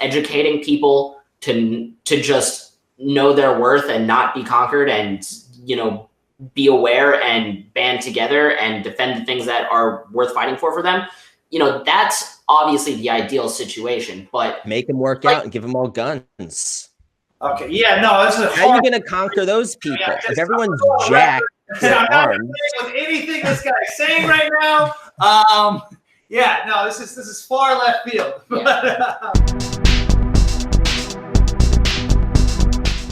educating people to just know their worth and not be conquered, and be aware and band together and defend the things that are worth fighting for them. That's obviously the ideal situation, but make them work out and give them all guns. Okay, yeah, no, this is how are you going to conquer those people if everyone's jacked? I'm not agreeing with anything this guy's saying right now. Yeah, no, this is far left field. Yeah.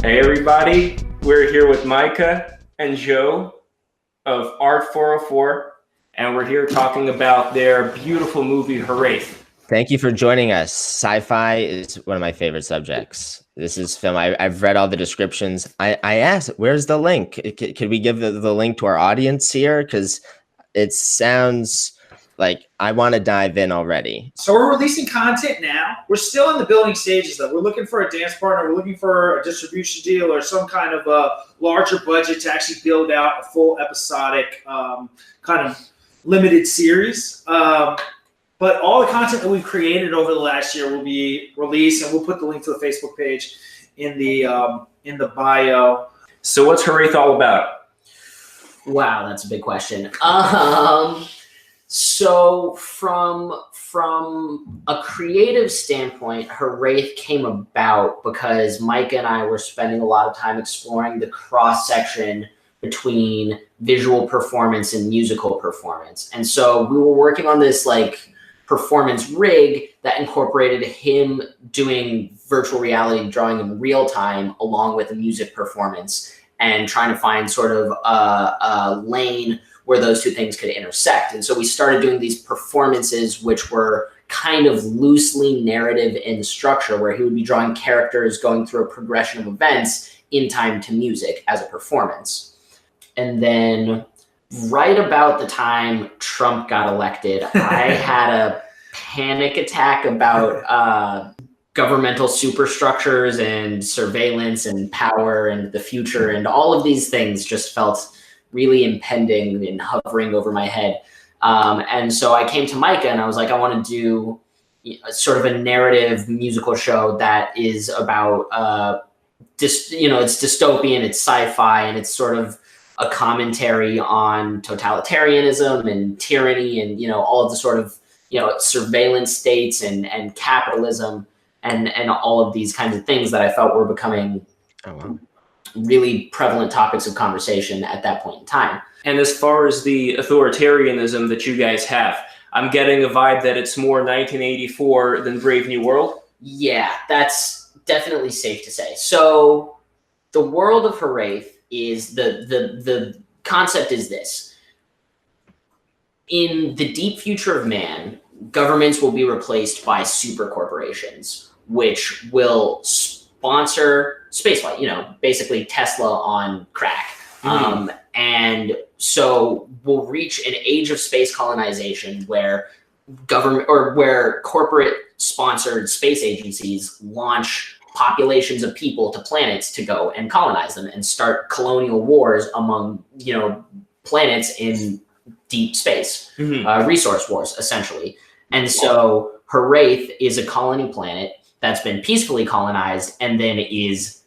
Hey everybody, we're here with Micah and Joe of Art 404, and we're here talking about their beautiful movie Hiraeth. Thank you for joining us. Sci-fi is one of my favorite subjects. This is film. I've read all the descriptions. I asked, where's the link? Could we give the link to our audience here? Because it sounds like I want to dive in already. So we're releasing content now. We're still in the building stages, though. We're looking for a dance partner. We're looking for a distribution deal or some kind of a larger budget to actually build out a full episodic kind of limited series. But all the content that we've created over the last year will be released, and we'll put the link to the Facebook page in the bio. So what's Hiraeth all about? Wow, that's a big question. So from a creative standpoint, Hiraeth came about because Micah and I were spending a lot of time exploring the cross-section between visual performance and musical performance. And so we were working on this performance rig that incorporated him doing virtual reality drawing in real time along with a music performance, and trying to find sort of a lane where those two things could intersect. And so we started doing these performances, which were kind of loosely narrative in structure, where he would be drawing characters going through a progression of events in time to music as a performance. And then right about the time Trump got elected, I had a panic attack about governmental superstructures and surveillance and power and the future, and all of these things just felt really impending and hovering over my head. And so I came to Micah and I was like, I want to do sort of a narrative musical show that is about, it's dystopian, it's sci-fi, and it's sort of a commentary on totalitarianism and tyranny and, all of the sort of, surveillance states and capitalism and all of these kinds of things that I felt were becoming really prevalent topics of conversation at that point in time. And as far as the authoritarianism that you guys have, I'm getting a vibe that it's more 1984 than Brave New World. Yeah, that's definitely safe to say. So the world of Hiraeth is the concept is this. In the deep future of man, governments will be replaced by super corporations, which will sponsor spaceflight, basically Tesla on crack. Mm-hmm. And so we'll reach an age of space colonization where corporate sponsored space agencies launch populations of people to planets to go and colonize them and start colonial wars among, planets in deep space, resource wars, essentially. And so Hiraeth is a colony planet that's been peacefully colonized and then is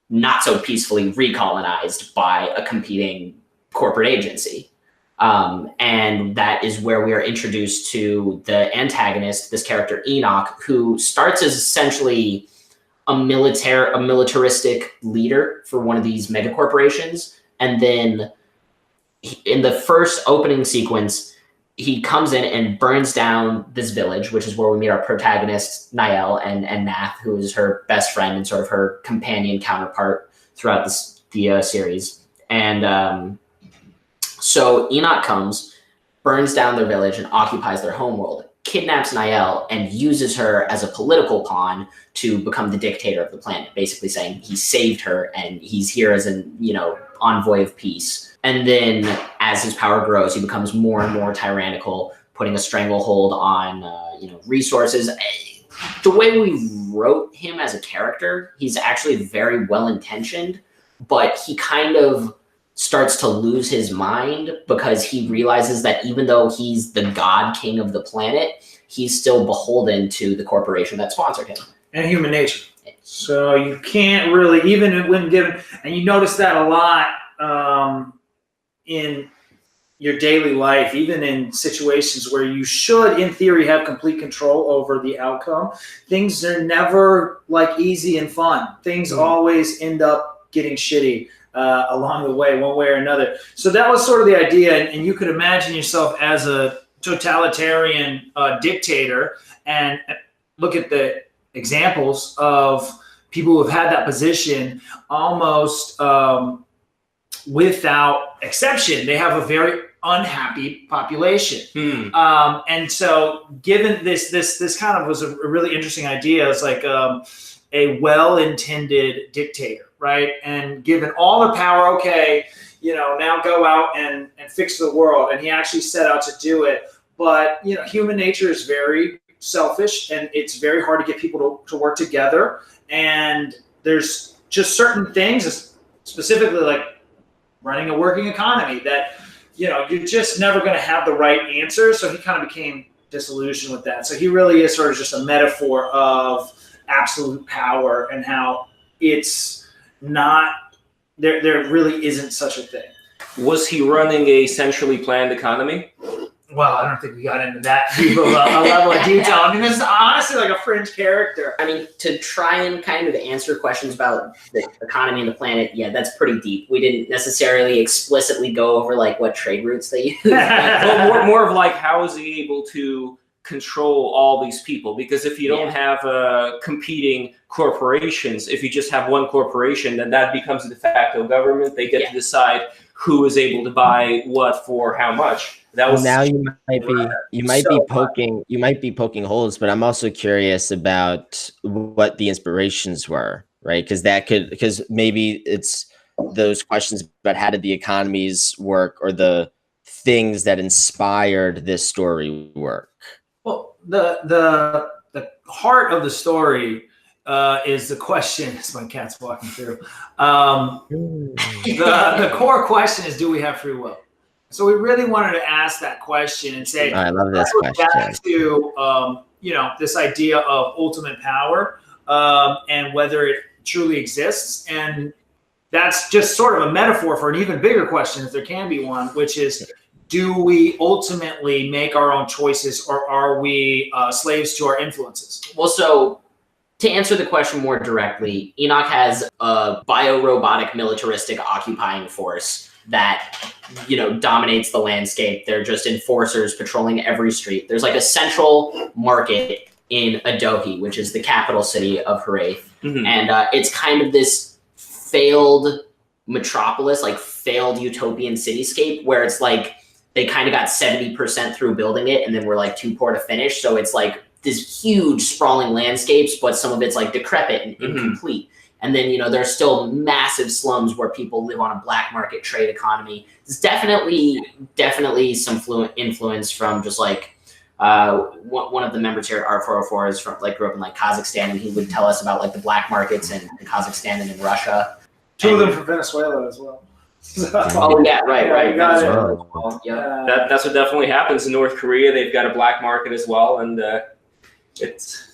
not so peacefully recolonized by a competing corporate agency. And that is where we are introduced to the antagonist, this character Enoch, who starts as essentially a militaristic leader for one of these mega corporations. And then in the first opening sequence, he comes in and burns down this village, which is where we meet our protagonist, Niall, and Nath, who is her best friend and sort of her companion counterpart throughout the series. And so Enoch comes, burns down their village and occupies their homeworld, kidnaps Niall, and uses her as a political pawn to become the dictator of the planet, basically saying he saved her and he's here as an, envoy of peace. And then as his power grows, he becomes more and more tyrannical, putting a stranglehold on, resources. The way we wrote him as a character, he's actually very well-intentioned, but he kind of starts to lose his mind because he realizes that even though he's the god king of the planet, he's still beholden to the corporation that sponsored him. and human nature. So you can't really, even when given, and you notice that a lot in your daily life, even in situations where you should, in theory, have complete control over the outcome. Things are never like easy and fun. Things always end up getting shitty along the way, one way or another. So that was sort of the idea, and you could imagine yourself as a totalitarian dictator and look at the examples of people who have had that position almost without exception. They have a very unhappy population. And so given this kind of was a really interesting idea. It's like a well-intended dictator, right? And given all the power, okay, now go out and fix the world. And he actually set out to do it. But, human nature is very selfish, and it's very hard to get people to work together. And there's just certain things, specifically like running a working economy, that, you're just never going to have the right answer. So he kind of became disillusioned with that. So he really is sort of just a metaphor of absolute power and how it's not, there really isn't such a thing. Was he running a centrally planned economy? Well, I don't think we got into that deep of a level of detail. I mean, this is honestly like a fringe character. I mean, to try and kind of answer questions about the economy and the planet, yeah, that's pretty deep. We didn't necessarily explicitly go over like what trade routes they use. Well, more of like, how is he able to control all these people? Because if you don't have competing corporations, if you just have one corporation, then that becomes a de facto government. They get to decide who is able to buy what for how much. That was now you might be poking holes, but I'm also curious about what the inspirations were, right? Because maybe it's those questions about how did the economies work, or the things that inspired this story work. Well, the heart of the story is the question. As my cat's walking through. The core question is, do we have free will? So we really wanted to ask that question and say, I love this question. Back to this idea of ultimate power and whether it truly exists. And that's just sort of a metaphor for an even bigger question, if there can be one, which is, do we ultimately make our own choices, or are we slaves to our influences? Well, so to answer the question more directly, Enoch has a bio-robotic militaristic occupying force that, dominates the landscape. They're just enforcers patrolling every street. There's like a central market in Adohi, which is the capital city of Hiraeth. And it's kind of this failed metropolis, like failed utopian cityscape, where it's like they kind of got 70% through building it and then we're like too poor to finish. So it's like this huge sprawling landscapes, but some of it's like decrepit and incomplete. And then, there's still massive slums where people live on a black market trade economy. There's definitely some influence from just like one of the members here at Art 404 is from grew up in Kazakhstan, and he would tell us about the black markets in Kazakhstan and in Russia. Two of them from Venezuela as well. Oh yeah, right. That's what definitely happens in North Korea. They've got a black market as well, and it's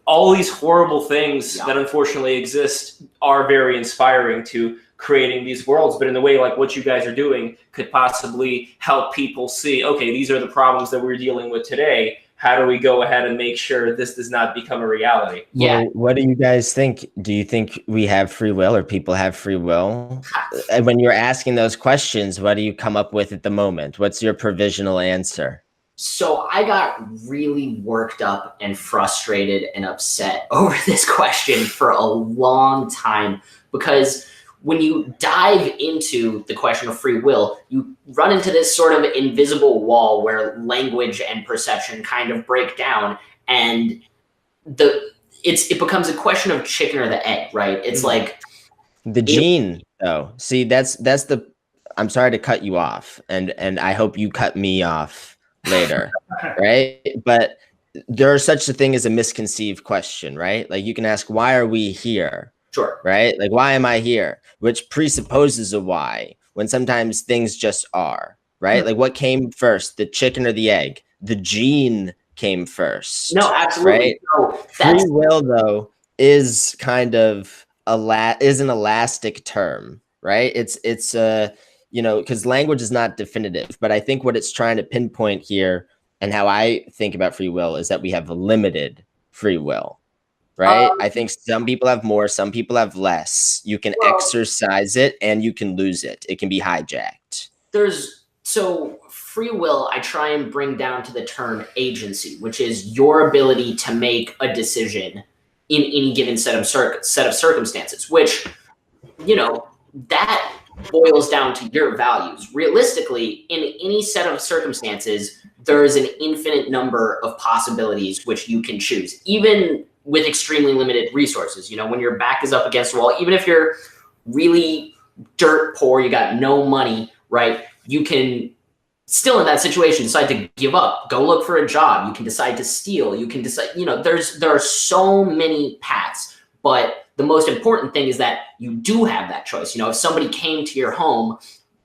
all these horrible things that unfortunately exist are very inspiring to creating these worlds, but in a way like what you guys are doing could possibly help people see, okay, these are the problems that we're dealing with today. How do we go ahead and make sure this does not become a reality? Yeah. Well, what do you guys think? Do you think we have free will, or people have free will? And when you're asking those questions, what do you come up with at the moment? What's your provisional answer? So I got really worked up and frustrated and upset over this question for a long time, because when you dive into the question of free will, you run into this sort of invisible wall where language and perception kind of break down, and it becomes a question of chicken or the egg, right? It's like the gene, though. See, that's the. I'm sorry to cut you off, and I hope you cut me off later, right? But there's such a thing as a misconceived question, right? Like you can ask, why are we here? Sure. Right? Like, why am I here? Which presupposes a why, when sometimes things just are, right? Like what came first, the chicken or the egg? The gene came first. No, absolutely. Right? No, Free will, though, is kind of is an elastic term, right? It's because language is not definitive, but I think what it's trying to pinpoint here, and how I think about free will, is that we have limited free will, right? I think some people have more, some people have less. You can exercise it and you can lose it. It can be hijacked. So free will, I try and bring down to the term agency, which is your ability to make a decision in any given set of circumstances, which, that boils down to your values. Realistically, in any set of circumstances, there is an infinite number of possibilities which you can choose, even with extremely limited resources. When your back is up against the wall, even if you're really dirt poor, you got no money, right? You can still, in that situation, decide to give up, go look for a job. You can decide to steal. You can decide, there are so many paths, but the most important thing is that you do have that choice. If somebody came to your home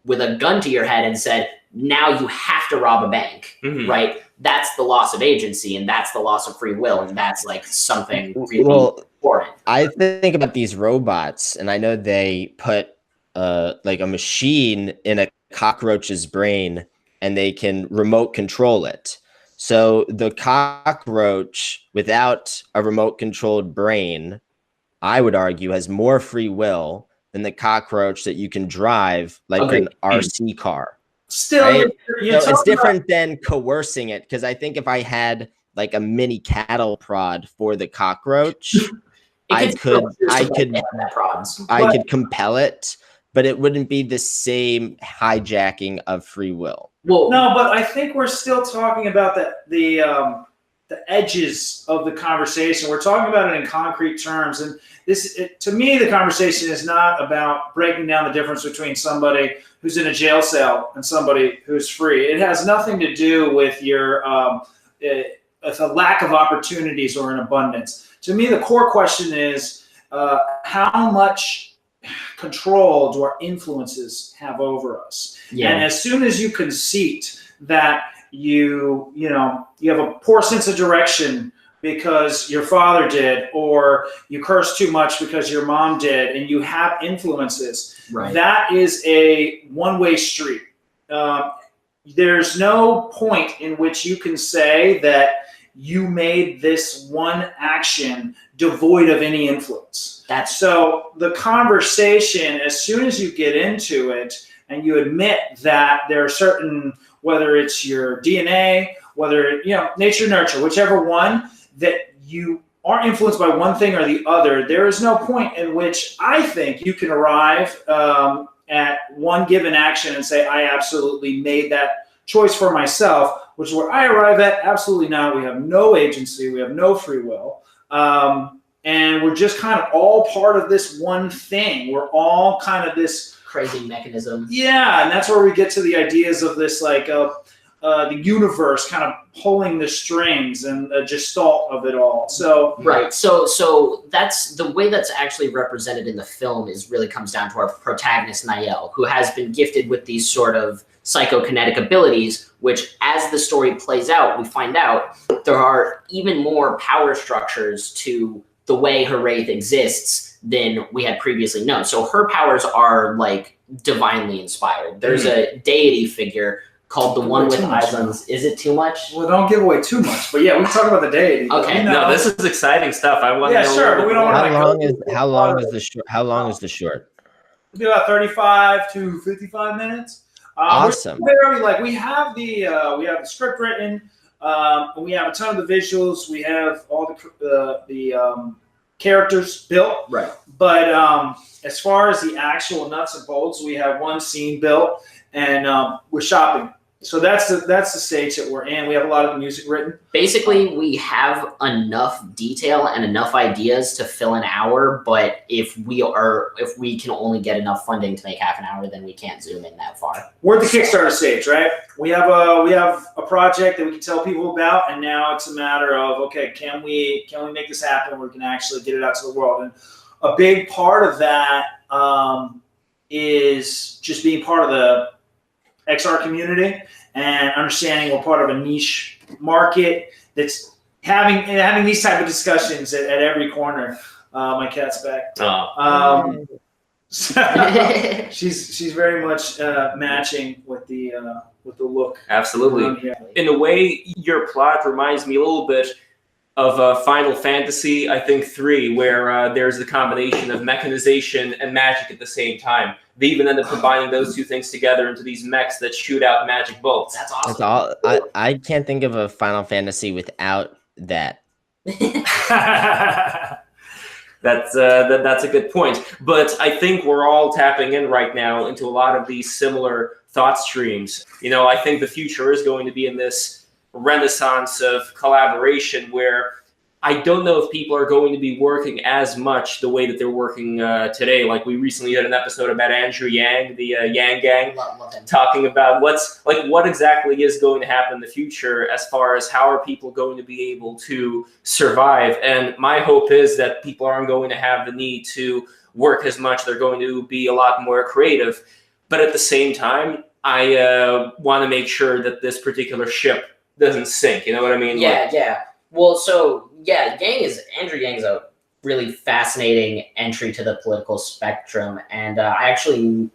with a gun to your head and said, now you have to rob a bank, right? That's the loss of agency, and that's the loss of free will, and that's like something really important. I think about these robots, and I know they put like a machine in a cockroach's brain, and they can remote control it. So the cockroach without a remote controlled brain, I would argue, has more free will than the cockroach that you can drive like an RC car. Still, right? It's different than coercing it, because I think if I had like a mini cattle prod for the cockroach, I could compel it, but it wouldn't be the same hijacking of free will. Well, no, but I think we're still talking about the edges of the conversation. We're talking about it in concrete terms, and to me, the conversation is not about breaking down the difference between somebody who's in a jail cell and somebody who's free. It has nothing to do with your with a lack of opportunities or an abundance. To me, the core question is how much control do our influences have over us? Yeah. And as soon as you concede that you have a poor sense of direction because your father did, or you curse too much because your mom did, and you have influences, right, that is a one-way street. There's no point in which you can say that you made this one action devoid of any influence. So the conversation, as soon as you get into it and you admit that there are certain, whether it's your DNA, whether, nature, nurture, whichever one, that you are influenced by one thing or the other, there is no point in which I think you can arrive at one given action and say, I absolutely made that choice for myself, which is where I arrive at. Absolutely not. We have no agency. We have no free will. And we're just kind of all part of this one thing. We're all kind of this crazy mechanism. Yeah. And that's where we get to the ideas of this, like the universe kind of pulling the strings and the gestalt of it all. So right. So that's the way that's actually represented in the film really comes down to our protagonist, Niall, who has been gifted with these sort of psychokinetic abilities, which as the story plays out, we find out there are even more power structures to the way Hiraeth exists than we had previously known. So her powers are like divinely inspired. There's a deity figure called the one with eyes on. Is it too much? Well, don't give away too much. But yeah, we can talk about the deity. Okay. No, this is exciting stuff. I want to know. Sure, but we don't want to. How long is the short? It'll be about 35 to 55 minutes. Awesome. We have the script written. We have a ton of the visuals. We have all the characters built. Right. But as far as the actual nuts and bolts, we have one scene built, and we're shopping. So that's the stage that we're in. We have a lot of the music written. Basically, we have enough detail and enough ideas to fill an hour, but if we can only get enough funding to make half an hour, then we can't zoom in that far. We're at the Kickstarter stage, right? We have a project that we can tell people about, and now it's a matter of, okay, can we make this happen? We can actually get it out to the world. And a big part of that is just being part of the XR community and understanding we're part of a niche market that's having these type of discussions at every corner. My cat's back. Oh. She's very much matching with the look. Absolutely. In a way, your plot reminds me a little bit of Final Fantasy, I think 3, where there's the combination of mechanization and magic at the same time. They even end up combining those two things together into these mechs that shoot out magic bolts. That's awesome. That's all. I can't think of a Final Fantasy without that. That's a good point. But I think we're all tapping in right now into a lot of these similar thought streams. I think the future is going to be in this renaissance of collaboration where I don't know if people are going to be working as much the way that they're working today. Like we recently had an episode about Andrew Yang, the Yang Gang, talking about what exactly is going to happen in the future as far as how are people going to be able to survive. And my hope is that people aren't going to have the need to work as much. They're going to be a lot more creative. But at the same time, I want to make sure that this particular ship doesn't sink. You know what I mean? Yeah. Well, so Andrew Yang's a really fascinating entry to the political spectrum, and I actually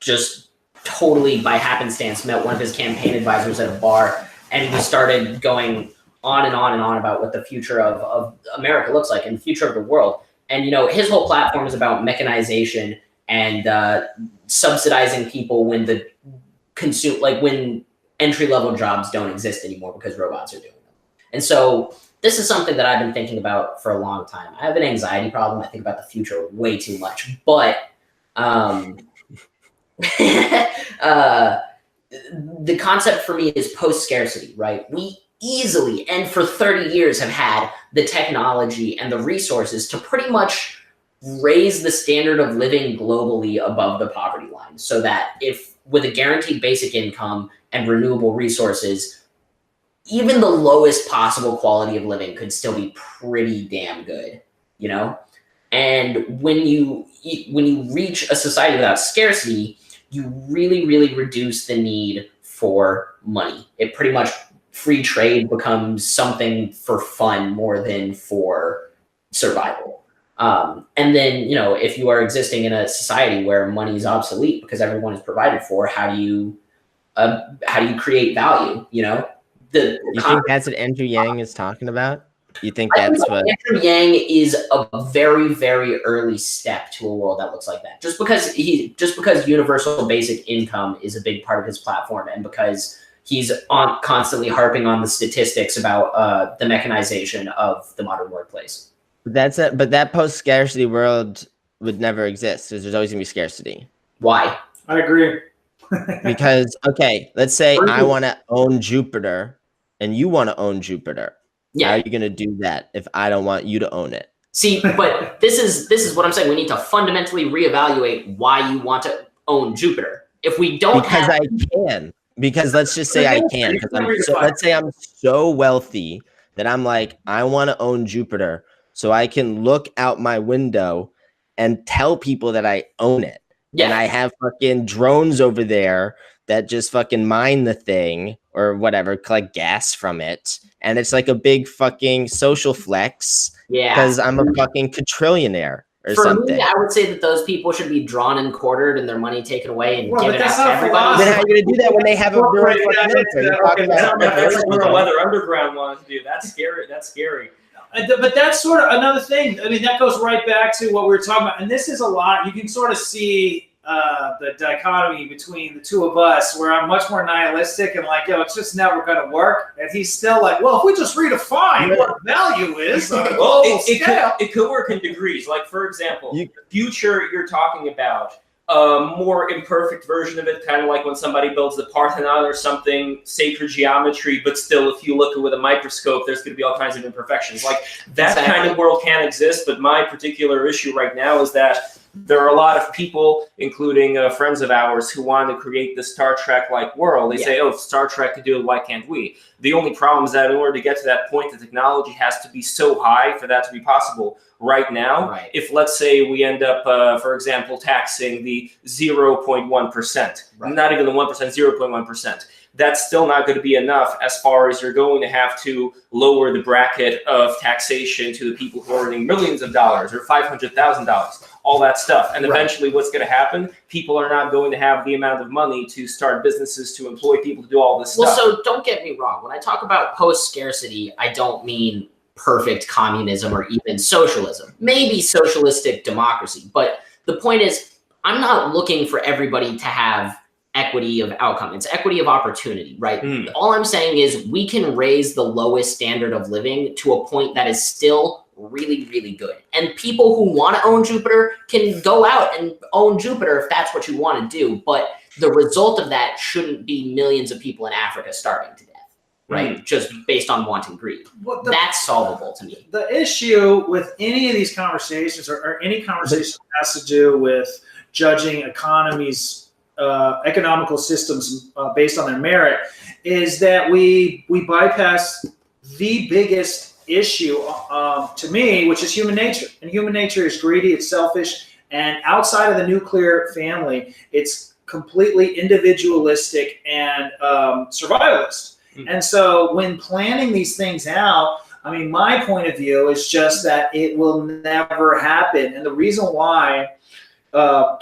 just totally by happenstance met one of his campaign advisors at a bar, and we started going on and on and on about what the future of America looks like and the future of the world. And his whole platform is about mechanization and subsidizing people when when entry-level jobs don't exist anymore because robots are doing them. And so this is something that I've been thinking about for a long time. I have an anxiety problem. I think about the future way too much. But the concept for me is post-scarcity, right? We easily, and for 30 years, have had the technology and the resources to pretty much raise the standard of living globally above the poverty line, so that if with a guaranteed basic income and renewable resources, even the lowest possible quality of living could still be pretty damn good, And when you reach a society without scarcity, you really, really reduce the need for money. It pretty much, free trade becomes something for fun more than for survival. And then, if you are existing in a society where money is obsolete because everyone is provided for, how do you create value? You think that's what Andrew Yang is talking about? You think that's what Andrew Yang is a very, very early step to a world that looks like that? Just because universal basic income is a big part of his platform, and because he's constantly harping on the statistics about the mechanization of the modern workplace. But that post-scarcity world would never exist because there's always gonna be scarcity. Why? I agree. Because let's say I want to own Jupiter and you want to own Jupiter. Yeah. How are you going to do that if I don't want you to own it? See, but this is what I'm saying. We need to fundamentally reevaluate why you want to own Jupiter. If we don't because let's just say I can. Let's say I'm so wealthy that I'm like, I want to own Jupiter so I can look out my window and tell people that I own it. Yeah. And I have fucking drones over there that just fucking mine the thing or whatever, collect gas from it. And it's like a big fucking social flex. Yeah. Because I'm a fucking quadrillionaire or something. For me, I would say that those people should be drawn and quartered and their money taken away and given out to everybody. Then how are you going to do that when they have a military? That's what the Weather Underground wanted to do. That's scary. But that's sort of another thing. I mean, that goes right back to what we were talking about. And this is a lot. You can sort of see the dichotomy between the two of us, where I'm much more nihilistic and like, it's just never going to work. And he's still like, well, if we just redefine what value is on a global scale. It could work in degrees. Like, for example, the future you're talking about, a more imperfect version of it, kind of like when somebody builds the Parthenon or something, sacred geometry, but still, if you look at it with a microscope, there's going to be all kinds of imperfections. Like, that kind of world can exist, but my particular issue right now is that there are a lot of people, including friends of ours, who want to create this Star Trek-like world. They say, if Star Trek could do it, why can't we? The only problem is that in order to get to that point, the technology has to be so high for that to be possible. Right now, if let's say we end up, for example, taxing the 0.1%, not even the 1%, 0.1%, that's still not going to be enough, as far as you're going to have to lower the bracket of taxation to the people who are earning millions of dollars or $500,000, all that stuff. And eventually what's going to happen, people are not going to have the amount of money to start businesses, to employ people, to do all this stuff. Well, so don't get me wrong. When I talk about post-scarcity, I don't mean perfect communism or even socialism. Maybe socialistic democracy. But the point is, I'm not looking for everybody to have equity of outcome. It's equity of opportunity, right? All I'm saying is we can raise the lowest standard of living to a point that is still really, really good. And people who want to own Jupiter can go out and own Jupiter if that's what you want to do. But the result of that shouldn't be millions of people in Africa starving to death, right? Just based on wanting greed. Well, that's solvable to me. The issue with any of these conversations or any conversation that has to do with judging economies, economical systems based on their merit, is that we bypass the biggest issue to me, which is human nature. And human nature is greedy, it's selfish, and outside of the nuclear family, it's completely individualistic and survivalist. And so when planning these things out, I mean, my point of view is just that it will never happen. And the reason why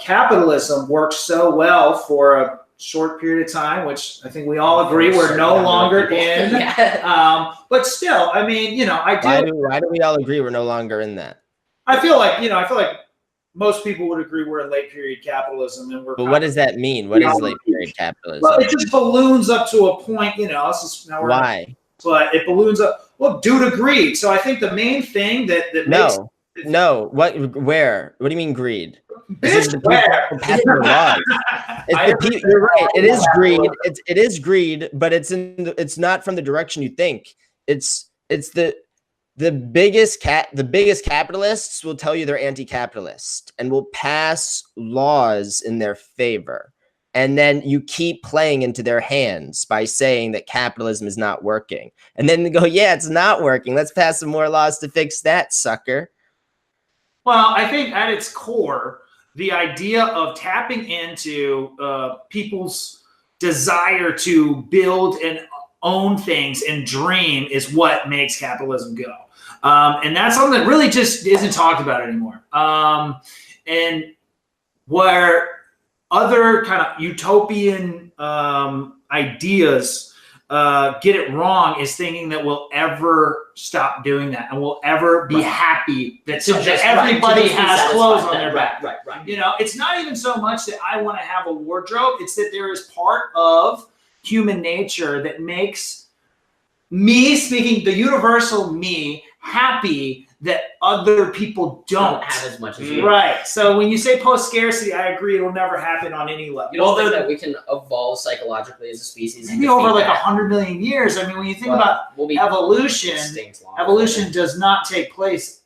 capitalism works so well for a short period of time, which I think we all agree we're no longer in. But still, I mean, you know, Why do we all agree we're no longer in that? I feel like most people would agree we're in late period capitalism, and we're. But what does that mean? What is late period capitalism? Well, it just balloons up to a point, you know. Why? But it balloons up. Well, due to greed. So I think the main thing that makes. No. Where? What do you mean greed? Bitch, where? You're right. It is greed. It is greed, but it's not from the direction you think. It's the biggest capitalists will tell you they're anti-capitalist and will pass laws in their favor. And then you keep playing into their hands by saying that capitalism is not working. And then they go, yeah, it's not working. Let's pass some more laws to fix that, sucker. Well, I think at its core, the idea of tapping into people's desire to build and own things and dream is what makes capitalism go. And that's something that really just isn't talked about anymore. And where other kind of utopian ideas get it wrong is thinking that we'll ever stop doing that and we'll ever be happy that everybody has clothes on their back. Right. You know, it's not even so much that I want to have a wardrobe. It's that there is part of human nature that makes me, speaking the universal me, happy that other people don't have as much as you. Right. So when you say post-scarcity, I agree it'll never happen on any level. You don't think that we can evolve psychologically as a species? Maybe over like 100 million years. I mean, when you think about evolution, evolution does not take place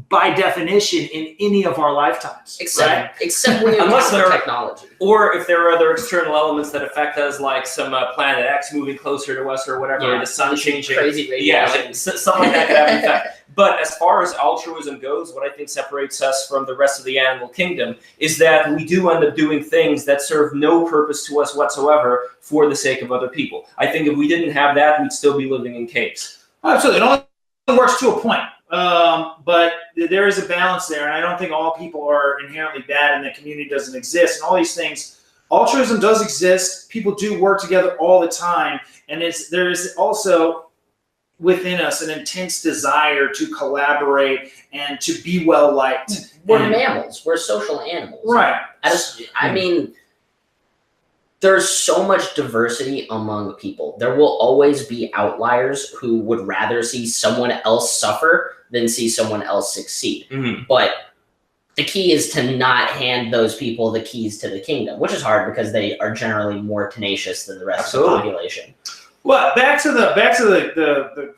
by definition in any of our lifetimes. Except when you unless there technology. Or if there are other external elements that affect us, like some planet X moving closer to us or whatever, the sun changing. Crazy radiation. Like, something like that could have an effect. But as far as altruism goes, what I think separates us from the rest of the animal kingdom is that we do end up doing things that serve no purpose to us whatsoever for the sake of other people. I think if we didn't have that, we'd still be living in caves. Absolutely. It only works to a point. But there is a balance there, and I don't think all people are inherently bad and the community doesn't exist and all these things. Altruism does exist. People do work together all the time, and there is also within us an intense desire to collaborate and to be well liked. We're mammals. We're social animals. Right. I mean, there's so much diversity among people. There will always be outliers who would rather see someone else suffer than see someone else succeed. But the key is to not hand those people the keys to the kingdom, which is hard because they are generally more tenacious than the rest of the population. Well, back to the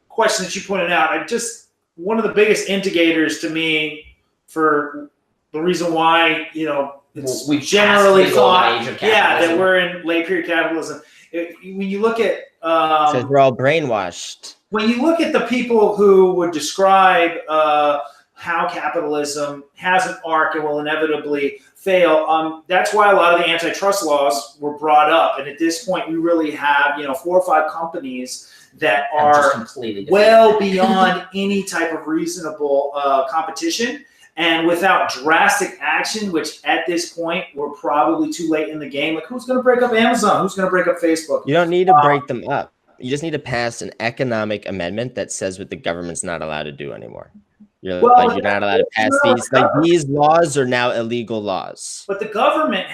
question that you pointed out. One of the biggest indicators to me for the reason why, you know, we've generally thought, that we're in late period capitalism. When you look at, says we're all brainwashed. When you look at the people who would describe how capitalism has an arc and will inevitably fail. That's why a lot of the antitrust laws were brought up. And at this point, we really have 4 or 5 companies that are completely well beyond any type of reasonable competition. And without drastic action, which at this point, we're probably too late in the game. Like, who's going to break up Amazon? Who's going to break up Facebook? You don't need to break them up. You just need to pass an economic amendment that says what the government's not allowed to do anymore. You're not allowed to pass these. Like, these laws are now illegal laws. But the government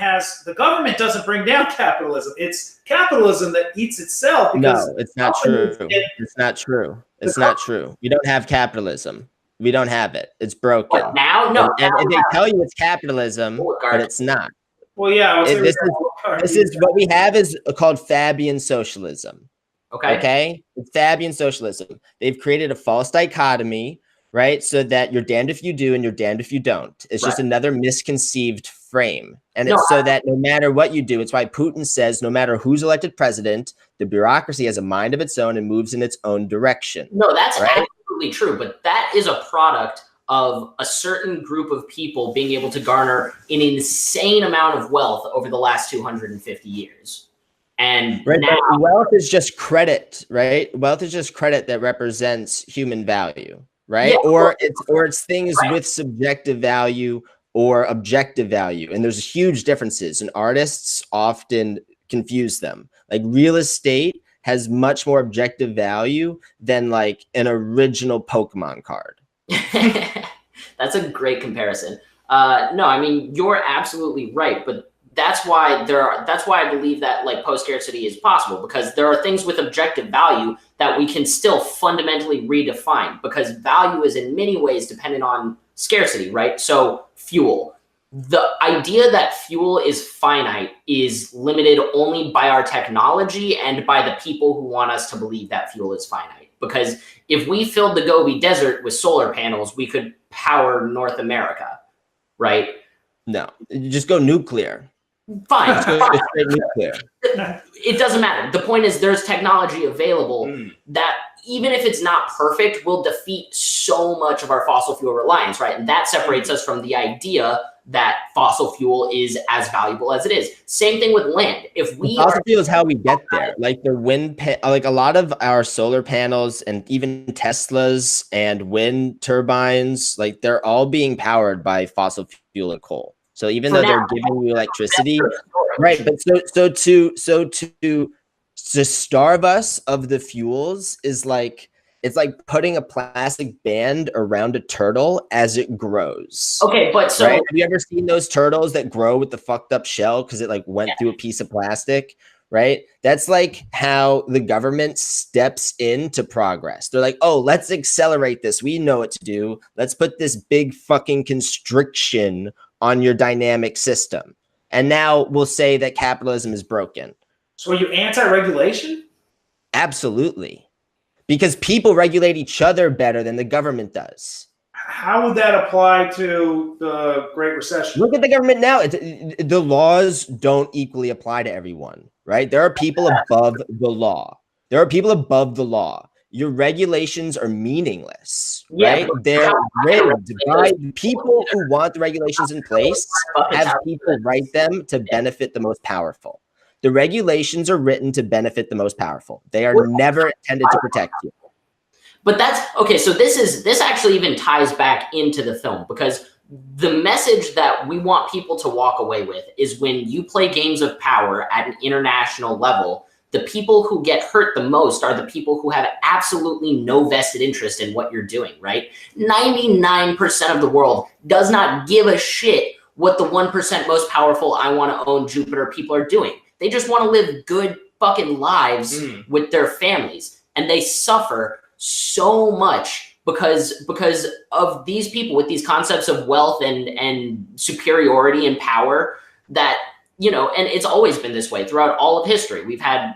doesn't bring down capitalism. It's capitalism that eats itself. No, it's not true. It's not true. It's not true. We don't have capitalism. We don't have it. It's broken. What, now? No. And they tell you it's capitalism, but it's not. Well, yeah. This is what we have is called Fabian socialism. Okay? It's Fabian socialism. They've created a false dichotomy, right? So that you're damned if you do and you're damned if you don't. It's just another misconceived frame. And it's so that no matter what you do, it's why Putin says no matter who's elected president, the bureaucracy has a mind of its own and moves in its own direction. No, that's absolutely true. But that is a product of a certain group of people being able to garner an insane amount of wealth over the last 250 years. And now, wealth is just credit, right? Wealth is just credit that represents human value, right? Yeah, or it's things with subjective value or objective value. And there's huge differences, and artists often confuse them. Like, real estate has much more objective value than like an original Pokemon card. That's a great comparison. No, I mean, you're absolutely right, but that's why I believe that like post-scarcity is possible, because there are things with objective value that we can still fundamentally redefine, because value is in many ways dependent on scarcity, right? So fuel. The idea that fuel is finite is limited only by our technology and by the people who want us to believe that fuel is finite. Because if we filled the Gobi Desert with solar panels, we could power North America, right? No, you just go nuclear. Fine. Nuclear. It doesn't matter. The point is there's technology available that, even if it's not perfect, will defeat so much of our fossil fuel reliance, right? And that separates us from the idea that fossil fuel is as valuable as it is. Same thing with land. If we fossil fuel is how we get there. Like the wind, like a lot of our solar panels and even Teslas and wind turbines, like they're all being powered by fossil fuel and coal. So even though they're giving you electricity, right? But so to starve us of the fuels is like, it's like putting a plastic band around a turtle as it grows. Okay, but so have you ever seen those turtles that grow with the fucked up shell because it like went through a piece of plastic? Right? That's like how the government steps into progress. They're like, oh, let's accelerate this. We know what to do. Let's put this big fucking constriction on your dynamic system. And now we'll say that capitalism is broken. So are you anti-regulation? Absolutely. Because people regulate each other better than the government does. How would that apply to the Great Recession? Look at the government now. The laws don't equally apply to everyone, right? There are people above the law. Your regulations are meaningless, right? They're rigged by people who want the regulations in place, have people write them to benefit the most powerful. The regulations are written to benefit the most powerful. They are never intended to protect you. But that's okay. So this actually even ties back into the film, because the message that we want people to walk away with is when you play games of power at an international level, the people who get hurt the most are the people who have absolutely no vested interest in what you're doing, right? 99% of the world does not give a shit what the 1% most powerful I want to own Jupiter people are doing. They just want to live good fucking lives with their families. And they suffer so much because of these people with these concepts of wealth and superiority and power that, and it's always been this way throughout all of history. We've had,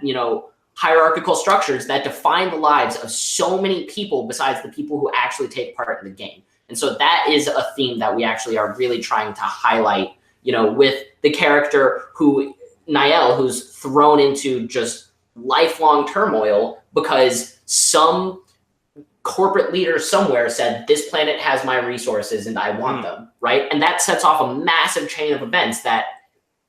hierarchical structures that define the lives of so many people besides the people who actually take part in the game. And so that is a theme that we actually are really trying to highlight, with the character Niall, who's thrown into just lifelong turmoil because some corporate leader somewhere said, this planet has my resources and I want them, right? And that sets off a massive chain of events that,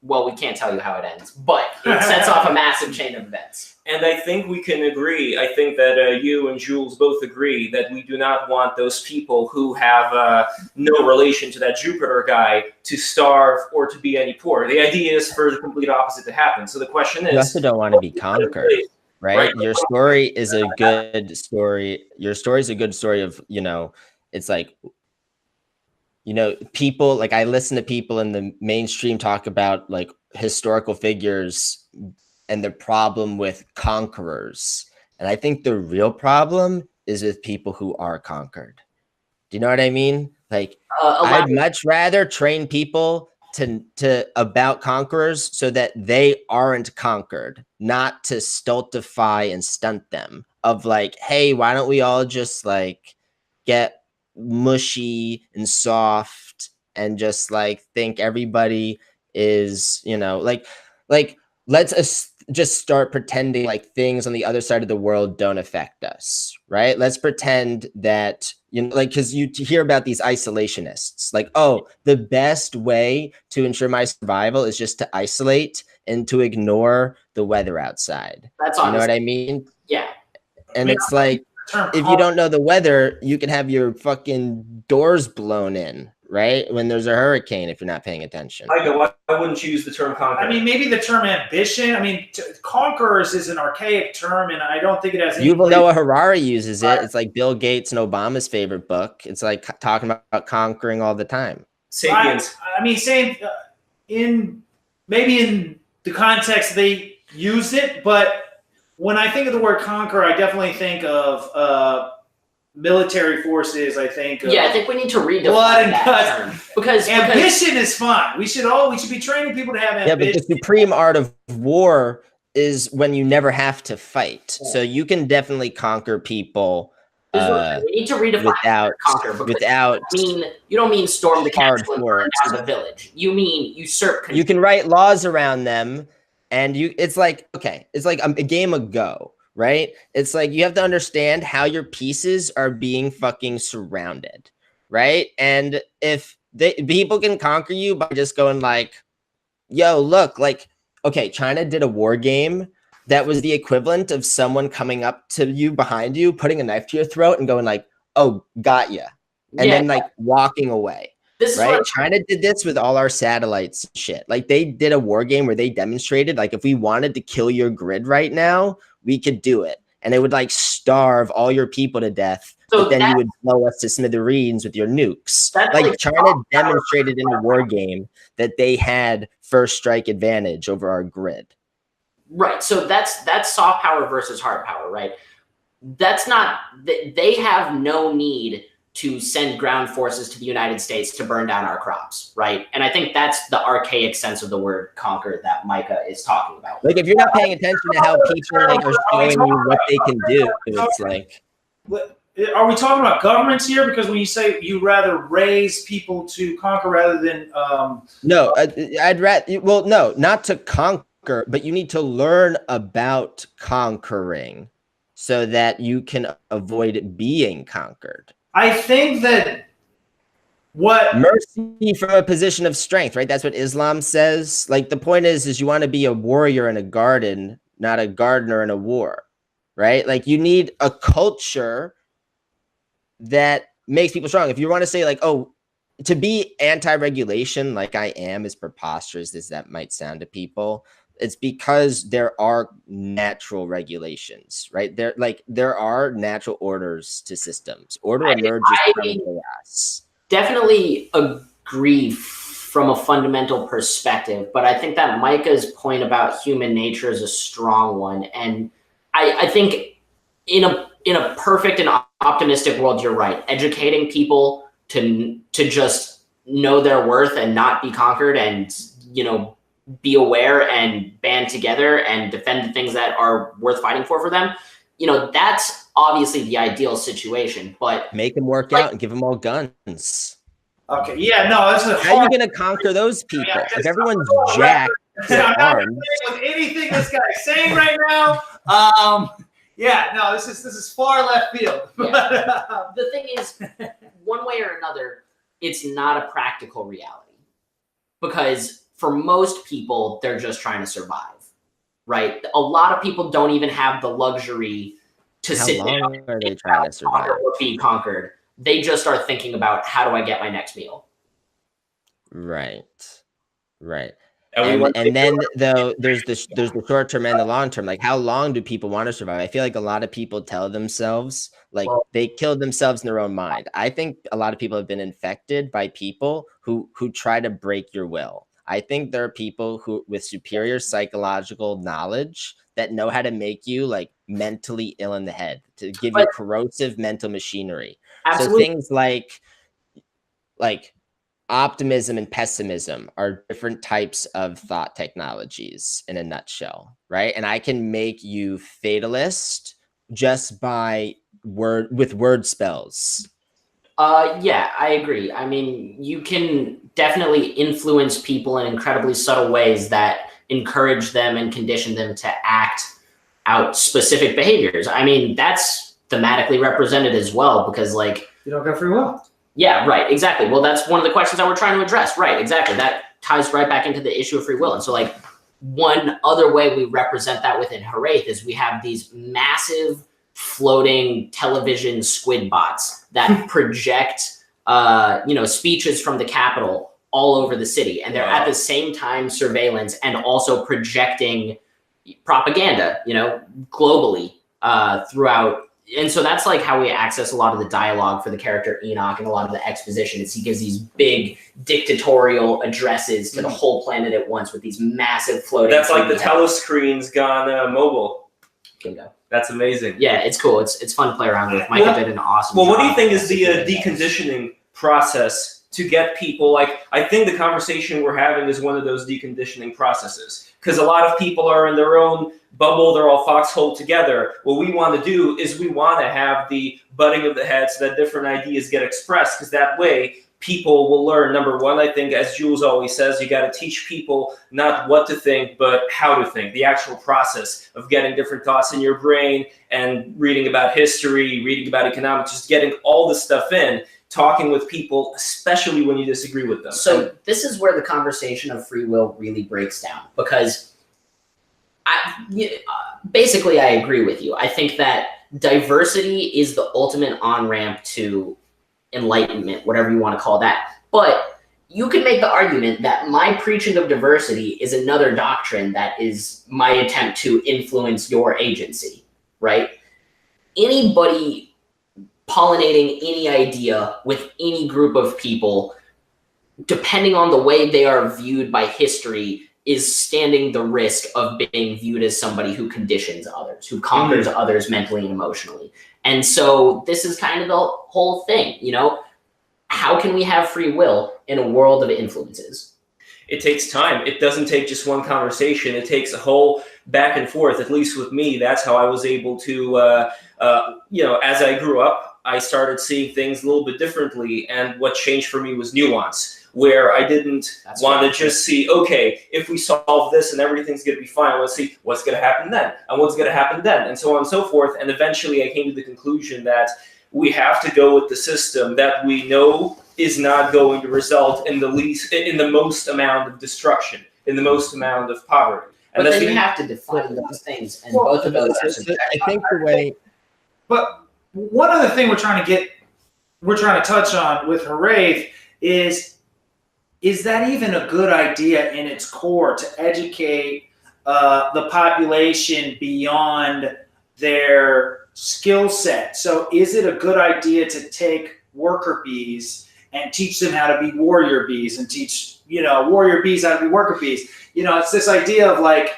well, we can't tell you how it ends, but it sets off a massive chain of events. And I think we can agree, I think that you and Jules both agree that we do not want those people who have no relation to that Jupiter guy to starve or to be any poor. The idea is for the complete opposite to happen. So the question is... You also don't want to be conquered, right? Your story is a good story. Your story is a good story of, you know, it's like, you know, people, like I listen to people in the mainstream talk about like historical figures and the problem with conquerors. And I think the real problem is with people who are conquered. Do you know what I mean? Like, I'd much rather train people to about conquerors so that they aren't conquered, not to stultify and stunt them of like, hey, why don't we all just like get mushy and soft and just like think everybody is, you know, like let's just start pretending like things on the other side of the world don't affect us, right? Let's pretend that, you know, like, because you hear about these isolationists, like, oh, the best way to ensure my survival is just to isolate and to ignore the weather outside. That's you know what I mean? Yeah. And it's like, if you don't know the weather, you can have your fucking doors blown in, right? When there's a hurricane, if you're not paying attention. Micah, why wouldn't you use the term conquer? I mean, maybe the term ambition. I mean, conquerors is an archaic term, and I don't think it has any... Yuval Noah Harari uses it. It's like Bill Gates and Obama's favorite book. It's like talking about conquering all the time. Sapiens. I mean, same maybe in the context they used it, but when I think of the word conquer, I definitely think of military forces. I think of I think we need to redefine blood and that guts. term because ambition is fun. We should be training people to have ambition. Yeah, but the supreme art of war is when you never have to fight. So you can definitely conquer people. We need to redefine without. I mean, you don't mean storm the castle and burn down the village. You mean usurp control. You can write laws around them, and it's like, okay, it's like a game of Go, right? It's like you have to understand how your pieces are being fucking surrounded, right? And if people can conquer you by just going like, yo, look, like, okay, China did a war game that was the equivalent of someone coming up to you behind you, putting a knife to your throat and going like, oh, got ya. And then like walking away. Right? China did this with all our satellites and shit. Like they did a war game where they demonstrated like if we wanted to kill your grid right now, we could do it. And it would like starve all your people to death. So but then you would blow us to smithereens with your nukes. Like China demonstrated in the war game that they had first strike advantage over our grid. Right. So that's soft power versus hard power, right? That's not, they have no need to send ground forces to the United States to burn down our crops, right? And I think that's the archaic sense of the word conquer that Micah is talking about. Like if you're not paying attention to how people like are showing you what they can do, it's like... Are we talking about governments here? Because when you say you rather raise people to conquer rather than... No, I'd rather... Well, no, not to conquer, but you need to learn about conquering so that you can avoid being conquered. I think that what... Mercy from a position of strength, right? That's what Islam says. Like the point is you want to be a warrior in a garden, not a gardener in a war, right? Like you need a culture that makes people strong. If you want to say like, oh, to be anti-regulation like I am, as preposterous as that might sound to people, it's because there are natural regulations, right? There are natural orders to systems. Order emerges from chaos. Definitely agree from a fundamental perspective, but I think that Micah's point about human nature is a strong one. And I think in a perfect and optimistic world, you're right. Educating people to just know their worth and not be conquered and, you know, be aware and band together and defend the things that are worth fighting for them. You know, that's obviously the ideal situation, but make them work out and give them all guns. Okay. Yeah, no, that's how are you going to conquer those people? If everyone's jacked, I'm not with anything this guy's saying right now. Yeah, no, this is far left field. Yeah. The thing is, one way or another, it's not a practical reality. Because for most people, they're just trying to survive, right? A lot of people don't even have the luxury to sit down. How long are they trying to survive? Or be conquered. They just are thinking about, how do I get my next meal? Right. And then though there's the short term and the long term. Like, how long do people want to survive? I feel like a lot of people tell themselves like they killed themselves in their own mind. I think a lot of people have been infected by people who try to break your will. I think there are people who with superior psychological knowledge that know how to make you like mentally ill in the head, to give you corrosive mental machinery. Absolutely. So things like optimism and pessimism are different types of thought technologies in a nutshell, right? And I can make you fatalist just by word spells. Yeah, I agree. I mean, you can definitely influence people in incredibly subtle ways that encourage them and condition them to act out specific behaviors. I mean, that's thematically represented as well, because like, you don't got free will. Yeah, right, exactly. Well, that's one of the questions that we're trying to address. Right, exactly. That ties right back into the issue of free will. And so like one other way we represent that within Hiraeth is we have these massive floating television squid bots that project speeches from the Capitol all over the city. And they're at the same time surveillance and also projecting propaganda, globally throughout. And so that's like how we access a lot of the dialogue for the character Enoch and a lot of the exposition is he gives these big dictatorial addresses to the whole planet at once with these massive floating. That's like the telescreens gone mobile. Bingo. That's amazing. Yeah, it's cool. It's fun to play around with. Micah did an awesome job. Well, what do you think is the deconditioning process to get people, like, I think the conversation we're having is one of those deconditioning processes, because a lot of people are in their own bubble, they're all foxhole together. What we want to do is we want to have the butting of the heads so that different ideas get expressed, because that way people will learn. Number one, I think, as Jules always says, you got to teach people not what to think, but how to think, the actual process of getting different thoughts in your brain and reading about history, reading about economics, just getting all this stuff in, talking with people, especially when you disagree with them. So this is where the conversation of free will really breaks down, because basically I agree with you. I think that diversity is the ultimate on-ramp to enlightenment, whatever you want to call that. But you can make the argument that my preaching of diversity is another doctrine that is my attempt to influence your agency, right? Anybody pollinating any idea with any group of people, depending on the way they are viewed by history, is standing the risk of being viewed as somebody who conditions others, who conquers others mentally and emotionally. And so this is kind of the whole thing, how can we have free will in a world of influences? It takes time. It doesn't take just one conversation. It takes a whole back and forth. At least with me, that's how I was able to, as I grew up, I started seeing things a little bit differently. And what changed for me was nuance, where I didn't want to just see, okay, if we solve this and everything's going to be fine, let's see what's going to happen then and what's going to happen then, and so on and so forth. And eventually I came to the conclusion that we have to go with the system that we know is not going to result in the most amount of destruction, in the most amount of poverty. And but then you have to define those things, and both of those are subjective. I think the way. But one other thing we're trying to touch on with Hiraeth is that even a good idea in its core to educate the population beyond their skill set? So is it a good idea to take worker bees and teach them how to be warrior bees and teach, warrior bees how to be worker bees? It's this idea of like,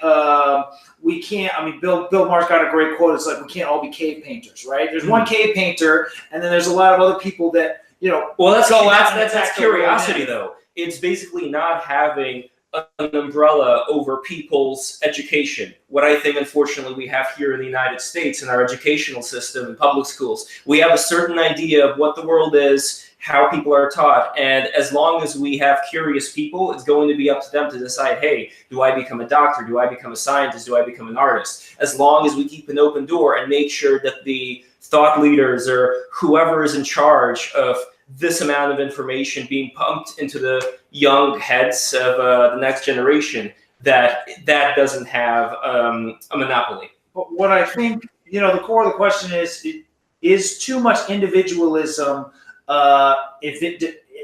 we can't, Bill Maher's got a great quote. It's like, we can't all be cave painters, right? There's one cave painter, and then there's a lot of other people that, well, that's curiosity though. It's basically not having an umbrella over people's education. What I think, unfortunately, we have here in the United States in our educational system in public schools, we have a certain idea of what the world is, how people are taught. And as long as we have curious people, it's going to be up to them to decide, hey, do I become a doctor? Do I become a scientist? Do I become an artist? As long as we keep an open door and make sure that the thought leaders or whoever is in charge of this amount of information being pumped into the young heads of the next generation, that doesn't have a monopoly. But what I think, the core of the question is too much individualism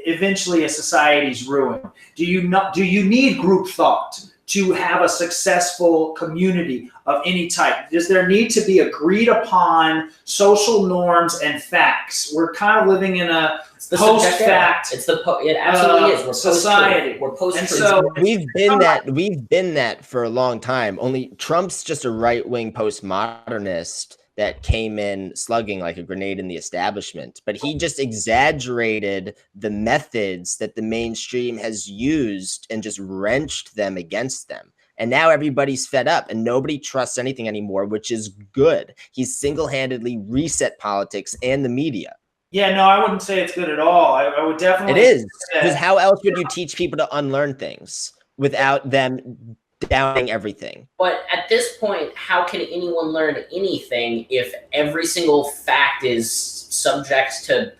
eventually a society's ruin? Do you need group thought to have a successful community of any type? Does there need to be agreed upon social norms and facts? We're kind of living in a post-fact. It absolutely is. We're society. We're post-truth. So We've been that for a long time. Only Trump's just a right-wing postmodernist that came in slugging like a grenade in the establishment, but he just exaggerated the methods that the mainstream has used and just wrenched them against them. And now everybody's fed up and nobody trusts anything anymore, which is good. He's single-handedly reset politics and the media. Yeah, no, I wouldn't say it's good at all. I would definitely. It is, because how else would you teach people to unlearn things without them downing everything? But at this point, how can anyone learn anything if every single fact is subject to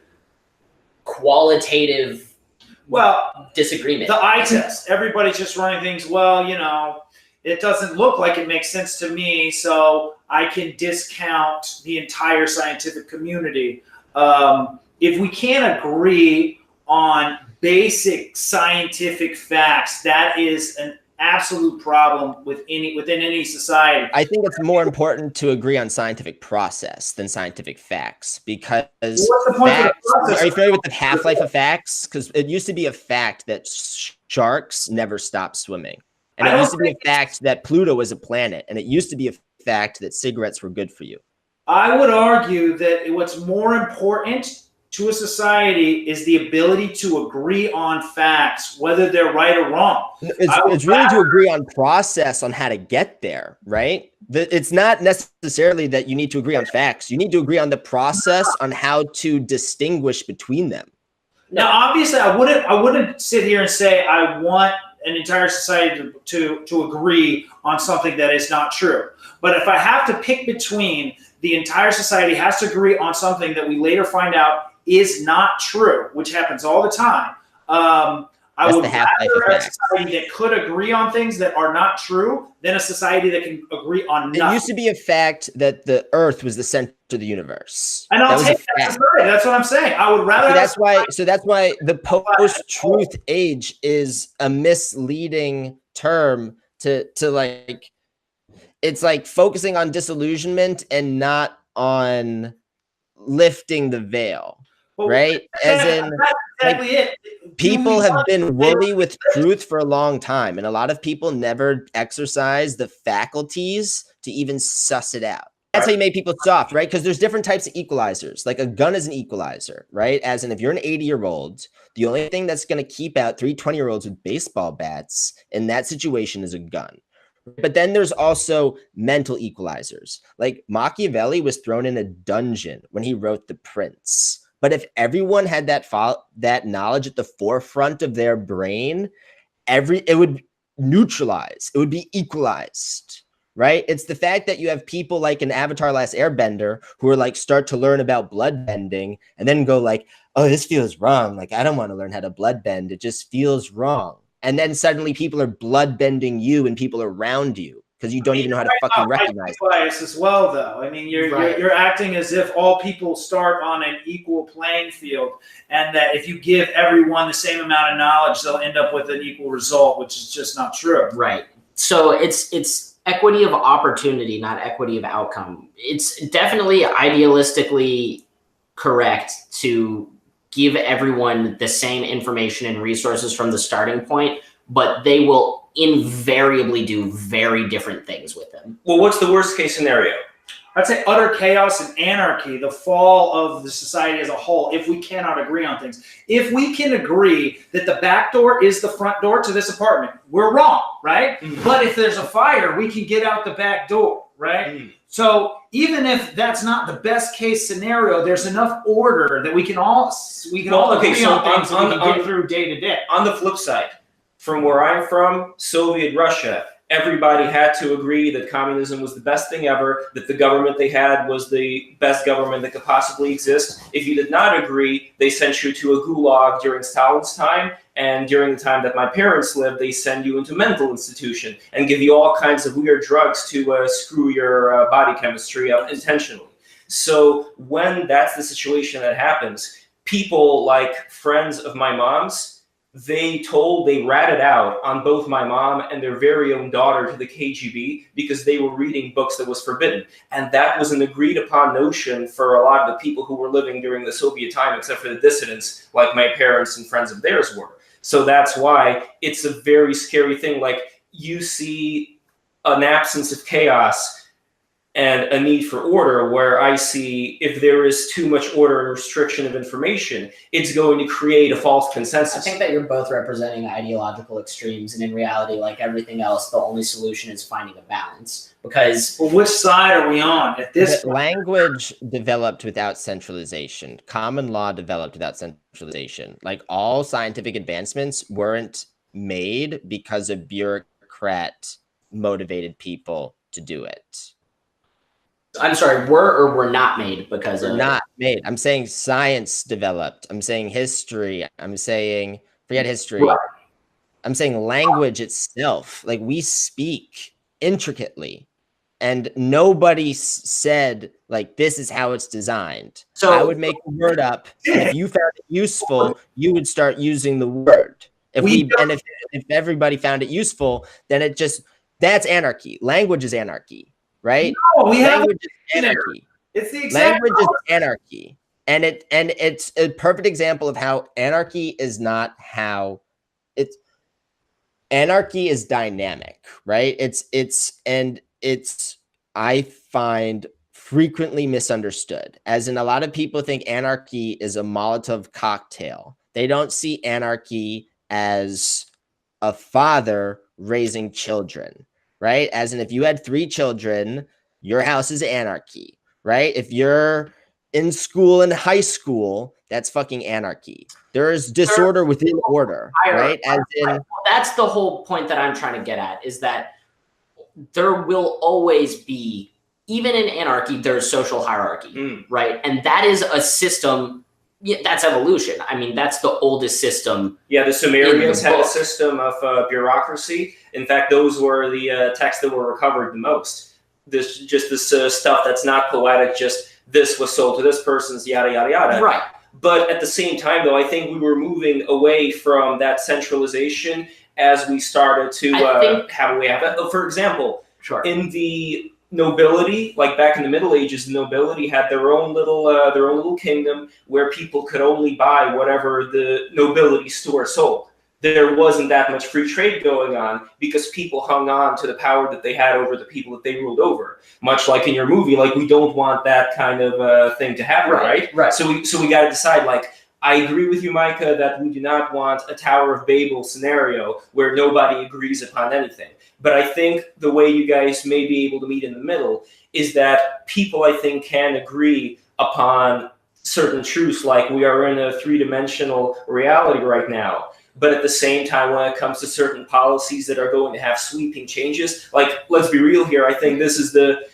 qualitative disagreement? The eye test. Everybody's just running things, it doesn't look like it makes sense to me, so I can discount the entire scientific community. If we can't agree on basic scientific facts, that is an absolute problem within any society. I think it's more important to agree on scientific process than scientific facts, because what's the point of the process? Are you familiar with the half-life of facts? Because it used to be a fact that sharks never stop swimming, and it used to be a fact that Pluto was a planet, and it used to be a fact that cigarettes were good for you. I would argue that what's more important to a society is the ability to agree on facts, whether they're right or wrong. It's really to agree on process on how to get there, right? It's not necessarily that you need to agree on facts. You need to agree on the process on how to distinguish between them. Now, obviously, I wouldn't sit here and say I want an entire society to agree on something that is not true. But if I have to pick between the entire society has to agree on something that we later find out is not true, which happens all the time. I would rather a society that could agree on things that are not true than a society that can agree on nothing. It used to be a fact that the Earth was the center of the universe. And I'll take that. That's what I'm saying. I would rather. So that's why the post-truth age is a misleading term to like. It's like focusing on disillusionment and not on lifting the veil. Right? As in, people have been woolly with truth for a long time, and a lot of people never exercise the faculties to even suss it out. That's how you make people soft, right? Because there's different types of equalizers. Like a gun is an equalizer, right? As in, if you're an 80-year-old, the only thing that's going to keep out 3 20-year-olds with baseball bats in that situation is a gun. But then there's also mental equalizers. Like Machiavelli was thrown in a dungeon when he wrote The Prince. But if everyone had that knowledge at the forefront of their brain, it would neutralize. It would be equalized, right? It's the fact that you have people like in Avatar: Last Airbender who are like start to learn about blood bending and then go like, oh, this feels wrong. Like, I don't want to learn how to blood bend. It just feels wrong. And then suddenly people are blood bending you and people around you because you don't even know how to fucking recognize it. Bias as well, though. I mean, you're acting as if all people start on an equal playing field, and that if you give everyone the same amount of knowledge, they'll end up with an equal result, which is just not true. Right. So it's equity of opportunity, not equity of outcome. It's definitely idealistically correct to give everyone the same information and resources from the starting point, but they will invariably do very different things with them. Well, what's the worst case scenario? I'd say utter chaos and anarchy, the fall of the society as a whole, if we cannot agree on things. If we can agree that the back door is the front door to this apartment, we're wrong, right? Mm-hmm. But if there's a fire, we can get out the back door, right? Mm-hmm. So even if that's not the best case scenario, there's enough order that we can all agree on things that we can get through day to day. On the flip side, from where I'm from, Soviet Russia, everybody had to agree that communism was the best thing ever, that the government they had was the best government that could possibly exist. If you did not agree, they sent you to a gulag during Stalin's time, and during the time that my parents lived, they send you into a mental institution and give you all kinds of weird drugs to screw your body chemistry up intentionally. So when that's the situation that happens, people like friends of my mom's, they ratted out on both my mom and their very own daughter to the KGB because they were reading books that was forbidden. And that was an agreed upon notion for a lot of the people who were living during the Soviet time, except for the dissidents like my parents and friends of theirs were. So that's why it's a very scary thing. Like, you see an absence of chaos and a need for order, where I see if there is too much order and restriction of information, it's going to create a false consensus. I think that you're both representing ideological extremes, and in reality, like everything else, the only solution is finding a balance. Because which side are we on at this point? Language developed without centralization. Common law developed without centralization. Like, all scientific advancements weren't made because of bureaucrat motivated people to do it. I'm sorry, were or were not made because of not made. I'm saying science developed. I'm saying history. I'm saying forget history. Right. I'm saying language itself. Like, we speak intricately, and nobody said like this is how it's designed. So I would make a word up, and if you found it useful, you would start using the word. If everybody found it useful, then that's anarchy. Language is anarchy. Right? No, language is anarchy. It's the exact language is anarchy, and it's a perfect example of how anarchy is not how it's. Anarchy is dynamic, right? It's I find frequently misunderstood, as in a lot of people think anarchy is a Molotov cocktail. They don't see anarchy as a father raising children. Right? As in, if you had 3 children, your house is anarchy, right? If you're in school and high school, that's fucking anarchy. There's disorder within order, right? As in, that's the whole point that I'm trying to get at, is that there will always be, even in anarchy, there's social hierarchy, right? And that is a system. Yeah, that's evolution. I mean, that's the oldest system. Yeah, the Sumerians had a system of bureaucracy. In fact, those were the texts that were recovered the most. This stuff that's not poetic, just this was sold to this person's yada, yada, yada. Right. But at the same time, though, I think we were moving away from that centralization as we started to have a way of it. For example, in the nobility, like back in the Middle Ages, the nobility had their own little kingdom where people could only buy whatever the nobility store sold. There wasn't that much free trade going on because people hung on to the power that they had over the people that they ruled over. Much like in your movie, like, we don't want that kind of thing to happen, right? Right. So we got to decide, like, I agree with you, Micah, that we do not want a Tower of Babel scenario where nobody agrees upon anything. But I think the way you guys may be able to meet in the middle is that people, I think, can agree upon certain truths, like we are in a 3-dimensional reality right now. But at the same time, when it comes to certain policies that are going to have sweeping changes, like, let's be real here, I think this is the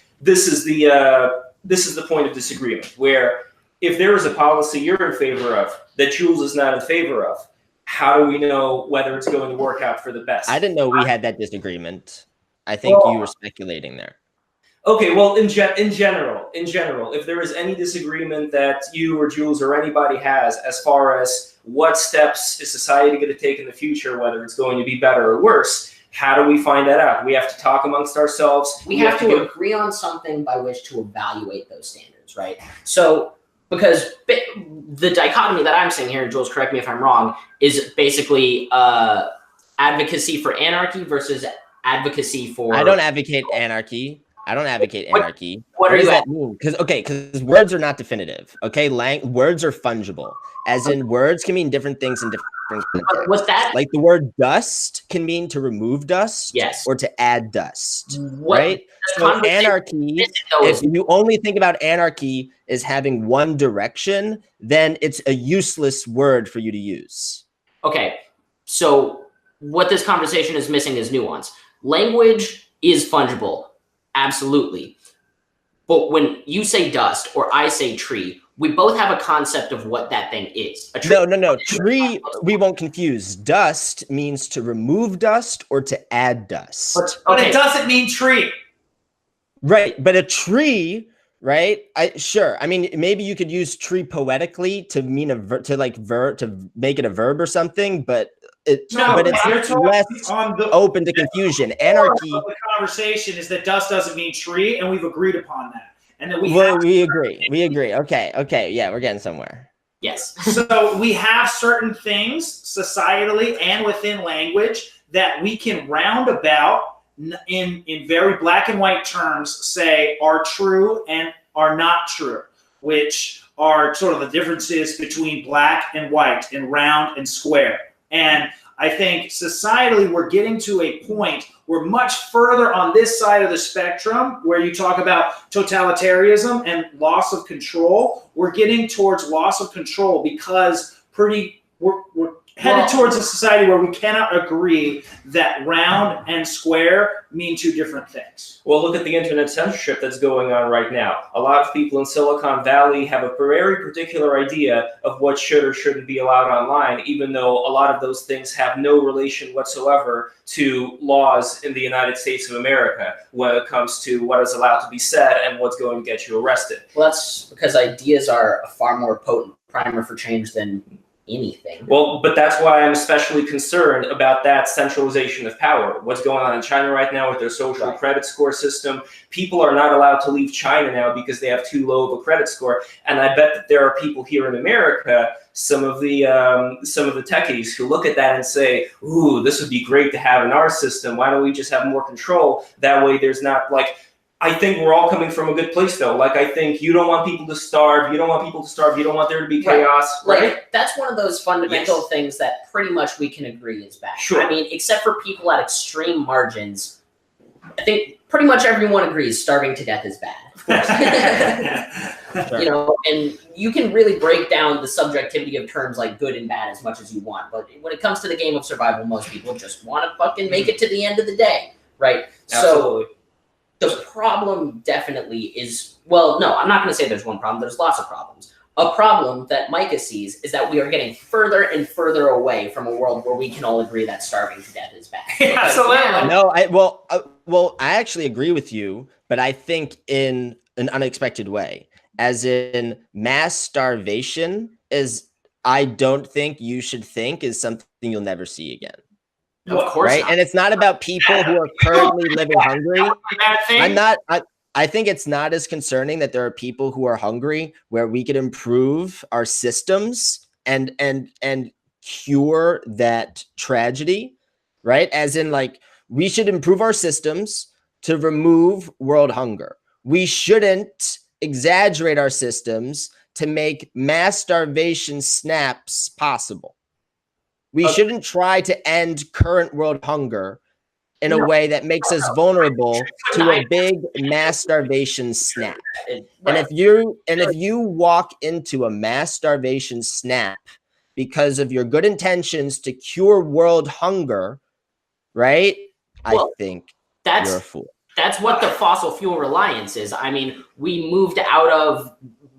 point of disagreement, where if there is a policy you're in favor of that Jules is not in favor of, how do we know whether it's going to work out for the best? I didn't know we had that disagreement. I think you were speculating there. Okay, well, in general, if there is any disagreement that you or Jules or anybody has as far as what steps is society going to take in the future, whether it's going to be better or worse, how do we find that out? We have to talk amongst ourselves. We have to agree on something by which to evaluate those standards, right? So, because the dichotomy that I'm seeing here, and Jules, correct me if I'm wrong, is basically advocacy for anarchy versus advocacy for... I don't advocate anarchy. I don't advocate anarchy. What does you that mean? Because words are not definitive. Okay, words are fungible. As in, words can mean different things in different contexts. What's that? Like the word dust can mean to remove dust, Yes. or to add dust, What, right? So anarchy, if you only think about anarchy as having one direction, then it's a useless word for you to use. Okay, so what this conversation is missing is nuance. Language is fungible, absolutely. But when you say dust or I say tree, we both have a concept of what that thing is. A tree, No. Tree, we won't confuse. Dust means to remove dust or to add dust. But it doesn't mean tree. Right, but a tree, right? Sure. I mean, maybe you could use tree poetically to mean to make it a verb or something, but it's less open to confusion. Anarchy. The conversation is that dust doesn't mean tree, and we've agreed upon that. And then we agree. Okay. Yeah, we're getting somewhere. Yes. So we have certain things societally and within language that we can roundabout in very black and white terms say are true and are not true, which are sort of the differences between black and white and round and square. And I think societally we're getting to a point we're much further on this side of the spectrum where you talk about totalitarianism and loss of control. We're getting towards loss of control because we're headed towards a society where we cannot agree that round and square mean two different things. Well, look at the internet censorship that's going on right now. A lot of people in Silicon Valley have a very particular idea of what should or shouldn't be allowed online, even though a lot of those things have no relation whatsoever to laws in the United States of America when it comes to what is allowed to be said and what's going to get you arrested. Well, that's because ideas are a far more potent primer for change than anything. Well, but that's why I'm especially concerned about that centralization of power. What's going on in China right now with their social credit score system. People are not allowed to leave China now because they have too low of a credit score. And I bet that there are people here in America, some of the techies who look at that and say, ooh, this would be great to have in our system. Why don't we just have more control? That way there's not I think we're all coming from a good place, though. I think you don't want people to starve. You don't want people to starve. You don't want there to be chaos, right? That's one of those fundamental things that pretty much we can agree is bad. Sure. I mean, except for people at extreme margins, I think pretty much everyone agrees starving to death is bad. Of course. Sure. And you can really break down the subjectivity of terms like good and bad as much as you want. But when it comes to the game of survival, most people just want to fucking make it to the end of the day, right? Absolutely. So the problem definitely is, well, no, I'm not going to say there's one problem. There's lots of problems. A problem that Micah sees is that we are getting further and further away from a world where we can all agree that starving to death is bad. Absolutely. No, I actually agree with you, but I think in an unexpected way, as in mass starvation I don't think you should think is something you'll never see again. Of course right? not. And it's not about people who are currently living hungry. I think it's not as concerning that there are people who are hungry where we could improve our systems and cure that tragedy, right? As in, we should improve our systems to remove world hunger. We shouldn't exaggerate our systems to make mass starvation snaps possible. We shouldn't try to end current world hunger in a way that makes us vulnerable to a big mass starvation snap. And if you walk into a mass starvation snap because of your good intentions to cure world hunger, right? I think you're a fool. That's what the fossil fuel reliance is. I mean, we moved out of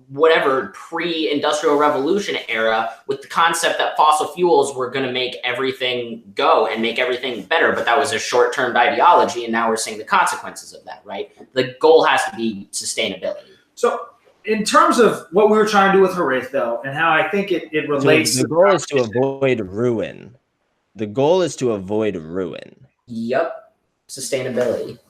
whatever pre-industrial revolution era with the concept that fossil fuels were going to make everything go and make everything better, but that was a short-term ideology, and now we're seeing the consequences of that, right? The goal has to be sustainability. So in terms of what we were trying to do with Hiraeth, though, and how I think it relates... So the goal is to avoid ruin. The goal is to avoid ruin. Yep. Sustainability.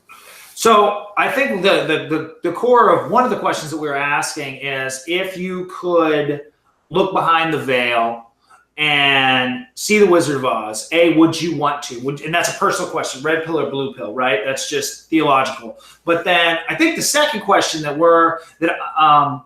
So I think the core of one of the questions that we were asking is if you could look behind the veil and see the Wizard of Oz, would you want to? And that's a personal question, red pill or blue pill, right? That's just theological. But then I think the second question that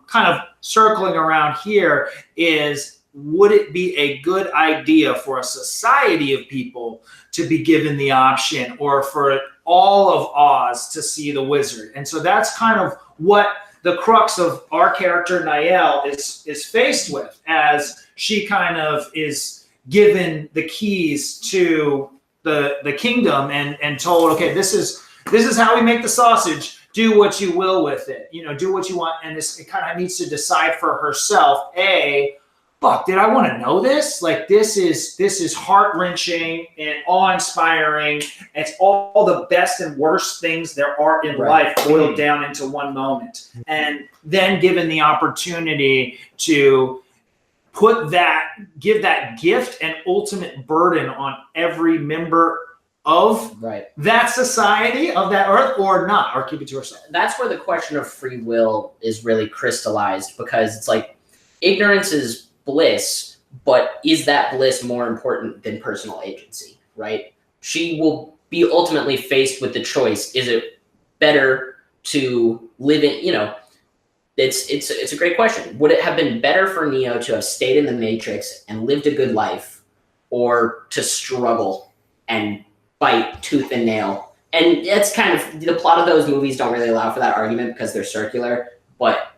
kind of circling around here is, would it be a good idea for a society of people to be given the option, or for all of Oz to see the wizard? And so that's kind of what the crux of our character Niall is faced with, as she kind of is given the keys to the kingdom and told, okay, this is how we make the sausage. Do what you will with it. Do what you want. And it kind of needs to decide for herself, fuck, did I want to know this? Like, this is heart-wrenching and awe-inspiring. It's all the best and worst things there are in life boiled down into one moment. And then given the opportunity to give that gift and ultimate burden on every member of that society, of that earth, or not, or keep it to herself. That's where the question of free will is really crystallized, because it's like, ignorance is bliss, but is that bliss more important than personal agency, right? She will be ultimately faced with the choice. Is it better to live in, it's a great question. Would it have been better for Neo to have stayed in the Matrix and lived a good life, or to struggle and bite tooth and nail? And it's kind of, the plot of those movies don't really allow for that argument because they're circular, but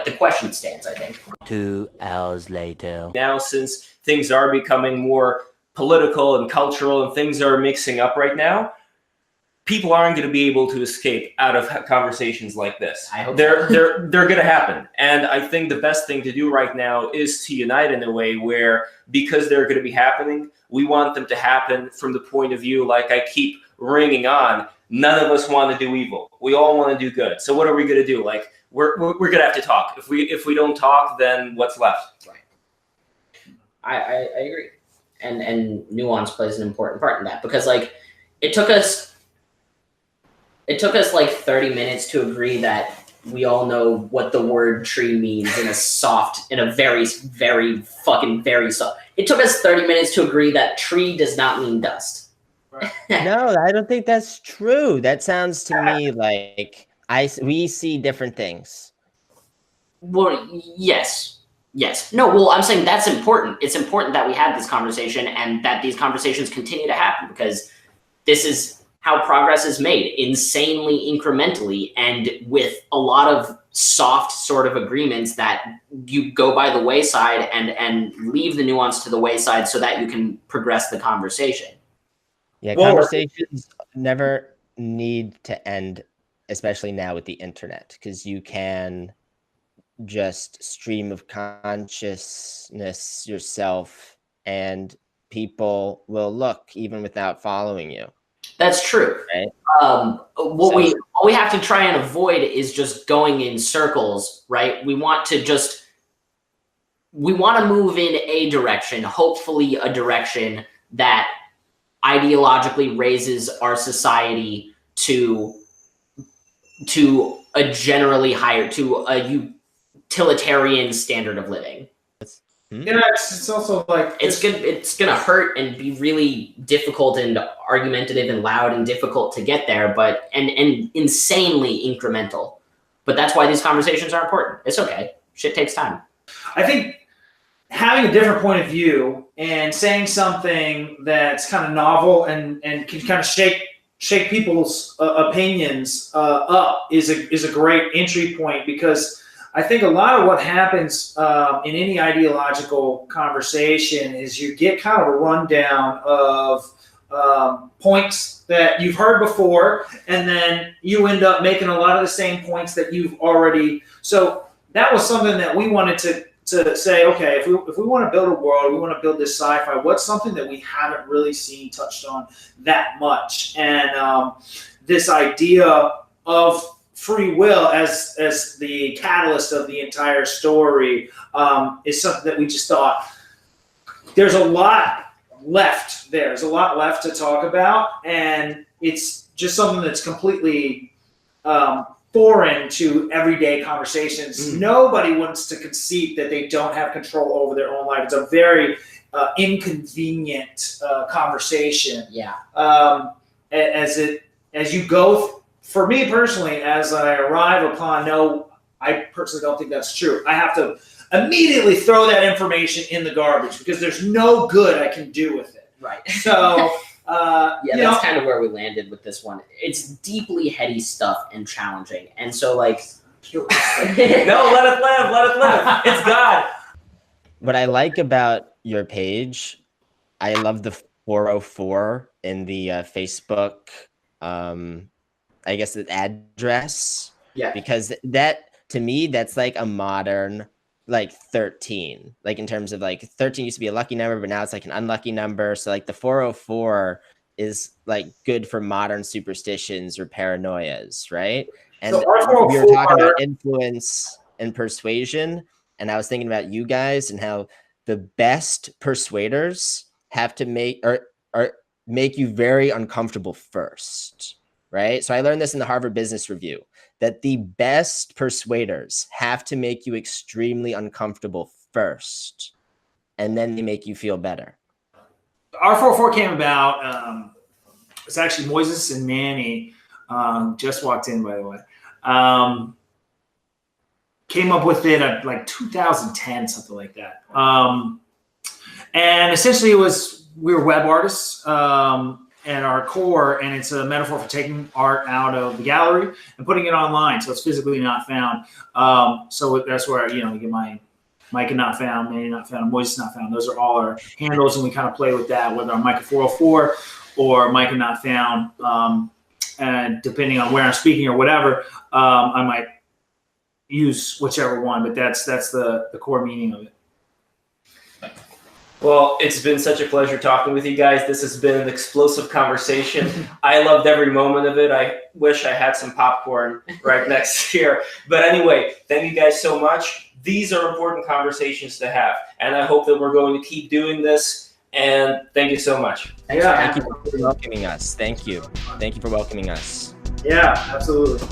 the question stands, I think. 2 hours later. Now, since things are becoming more political and cultural and things are mixing up right now, people aren't going to be able to escape out of conversations like this. I hope they're going to happen. And I think the best thing to do right now is to unite in a way where, because they're going to be happening, we want them to happen from the point of view, like I keep ringing on, none of us want to do evil. We all want to do good. So what are we going to do? Like, we're going to have to talk. If we don't talk, then what's left? Right. I agree. And nuance plays an important part in that, because like it took us like 30 minutes to agree that we all know what the word tree means in a very, very fucking very soft. It took us 30 minutes to agree that tree does not mean dust. Right. No, I don't think that's true. That sounds to me like we see different things. Well, yes. No, well, I'm saying that's important. It's important that we had this conversation and that these conversations continue to happen, because this is how progress is made, insanely incrementally, and with a lot of soft sort of agreements that you go by the wayside and leave the nuance to the wayside so that you can progress the conversation. Yeah, conversations never need to end, especially now with the internet, because you can just stream of consciousness yourself and people will look even without following you. That's true. Right? What we have to try and avoid is just going in circles, right? We want to move in a direction, hopefully a direction that ideologically raises our society to a generally higher, to a utilitarian standard of living. Yeah, it's also like it's gonna hurt and be really difficult and argumentative and loud and difficult to get there, but and insanely incremental. But that's why these conversations are important. It's okay. Shit takes time. I think having a different point of view and saying something that's kind of novel and can kind of shake people's opinions up is a great entry point, because I think a lot of what happens in any ideological conversation is you get kind of a rundown of points that you've heard before, and then you end up making a lot of the same points that you've already. So that was something that we wanted to say, okay, if we want to build a world, we want to build this sci-fi, what's something that we haven't really seen touched on that much? And this idea of free will as the catalyst of the entire story is something that we just thought there's a lot left there. There's a lot left to talk about, and it's just something that's completely foreign to everyday conversations. Nobody wants to concede that they don't have control over their own life. It's a very inconvenient conversation. Yeah. As you go, for me personally, as I arrive upon, no, I personally don't think that's true. I have to immediately throw that information in the garbage because there's no good I can do with it. Right. So, that's kind of where we landed with this one. It's deeply heady stuff and challenging. And so, like, No, let it live. It's God. What I like about your page, I love the 404 in the Facebook, I guess the address. Yeah. Because that, to me, that's like a modern, like 13, like in terms of like 13 used to be a lucky number, but now it's like an unlucky number. So like the 404 is like good for modern superstitions or paranoias, right? And So our we were talking 404 about influence and persuasion, and I was thinking about you guys and how the best persuaders have to make you very uncomfortable first, right? So I learned this in the Harvard Business Review, that the best persuaders have to make you extremely uncomfortable first, and then they make you feel better. Our 404 came about, it's actually Moises and Manny, just walked in, by the way, came up with it at like 2010, something like that. And essentially it was, we were web artists at our core, and it's a metaphor for taking art out of the gallery and putting it online, so it's physically not found. So that's where, you get my Micah not found, Manny not found, Moises not found. Those are all our handles, and we kind of play with that, whether I'm Micah 404 or Micah not found. And depending on where I'm speaking or whatever, I might use whichever one, but that's the core meaning of it. Well, it's been such a pleasure talking with you guys. This has been an explosive conversation. I loved every moment of it. I wish I had some popcorn right next here. But anyway, thank you guys so much. These are important conversations to have, and I hope that we're going to keep doing this. And thank you so much. Thank you for welcoming us. Thank you. Thank you for welcoming us. Yeah, absolutely.